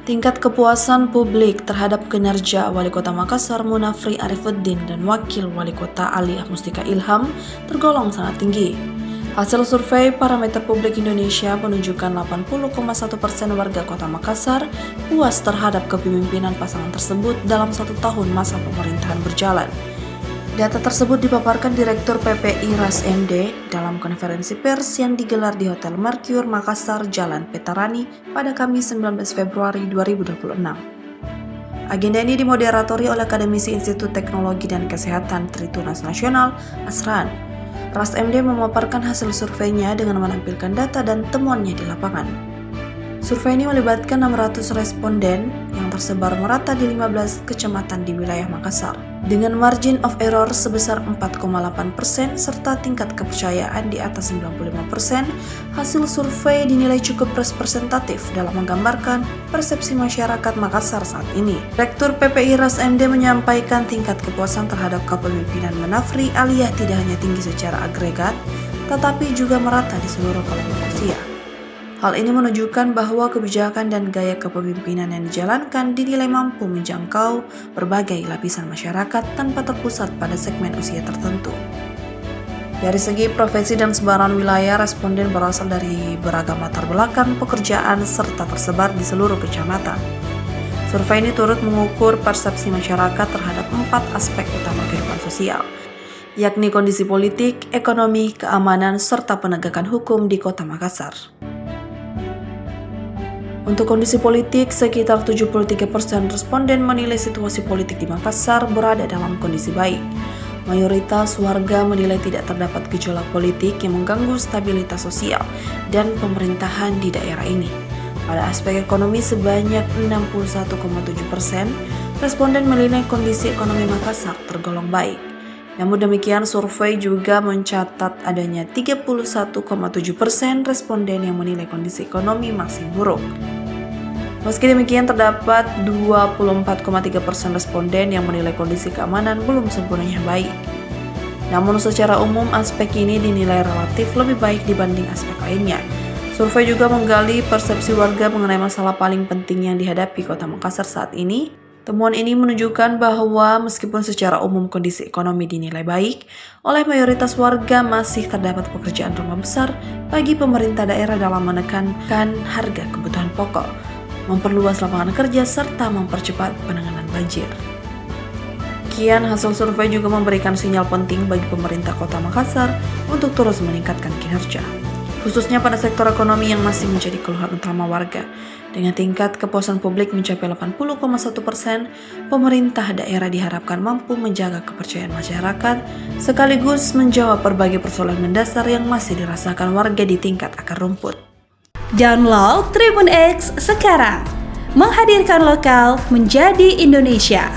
Tingkat kepuasan publik terhadap kinerja Wali Kota Makassar Munafri Arifuddin dan Wakil Wali Kota Aliyah Mustika Ilham tergolong sangat tinggi. Hasil survei Parameter Publik Indonesia menunjukkan 80,1% warga Kota Makassar puas terhadap kepemimpinan pasangan tersebut dalam 1 tahun masa pemerintahan berjalan. Data tersebut dipaparkan Direktur PPI Ras MD dalam konferensi pers yang digelar di Hotel Mercure Makassar, Jalan Petarani pada Kamis 19 Februari 2026. Agenda ini dimoderatori oleh Akademisi Institut Teknologi dan Kesehatan Tritunas Nasional, Asran. Ras MD memaparkan hasil surveinya dengan menampilkan data dan temuannya di lapangan. Survei ini melibatkan 600 responden yang tersebar merata di 15 kecamatan di wilayah Makassar. Dengan margin of error sebesar 4,8% serta tingkat kepercayaan di atas 95%, hasil survei dinilai cukup representatif dalam menggambarkan persepsi masyarakat Makassar saat ini. Rektor PPI Ras MD menyampaikan tingkat kepuasan terhadap kepemimpinan Munafri Aliyah tidak hanya tinggi secara agregat, tetapi juga merata di seluruh kelompok usia. Hal ini menunjukkan bahwa kebijakan dan gaya kepemimpinan yang dijalankan dinilai mampu menjangkau berbagai lapisan masyarakat tanpa terpusat pada segmen usia tertentu. Dari segi profesi dan sebaran wilayah, responden berasal dari beragam latar belakang pekerjaan serta tersebar di seluruh kecamatan. Survei ini turut mengukur persepsi masyarakat terhadap 4 aspek utama kehidupan sosial, yakni kondisi politik, ekonomi, keamanan, serta penegakan hukum di Kota Makassar. Untuk kondisi politik, sekitar 73% responden menilai situasi politik di Makassar berada dalam kondisi baik. Mayoritas warga menilai tidak terdapat gejolak politik yang mengganggu stabilitas sosial dan pemerintahan di daerah ini. Pada aspek ekonomi, sebanyak 61,7% responden menilai kondisi ekonomi Makassar tergolong baik. Namun demikian, survei juga mencatat adanya 31,7% responden yang menilai kondisi ekonomi masih buruk. Meski demikian, terdapat 24,3% responden yang menilai kondisi keamanan belum sempurnanya baik. Namun secara umum, aspek ini dinilai relatif lebih baik dibanding aspek lainnya. Survei juga menggali persepsi warga mengenai masalah paling penting yang dihadapi Kota Makassar saat ini. Temuan ini menunjukkan bahwa meskipun secara umum kondisi ekonomi dinilai baik, oleh mayoritas warga masih terdapat pekerjaan rumah besar bagi pemerintah daerah dalam menekankan harga kebutuhan pokok, memperluas lapangan kerja, serta mempercepat penanganan banjir. Kian, hasil survei juga memberikan sinyal penting bagi pemerintah Kota Makassar untuk terus meningkatkan kinerja, khususnya pada sektor ekonomi yang masih menjadi keluhan utama warga. Dengan tingkat kepuasan publik mencapai 80,1%, pemerintah daerah diharapkan mampu menjaga kepercayaan masyarakat sekaligus menjawab berbagai persoalan mendasar yang masih dirasakan warga di tingkat akar rumput. Download Tribun X sekarang, menghadirkan lokal menjadi Indonesia.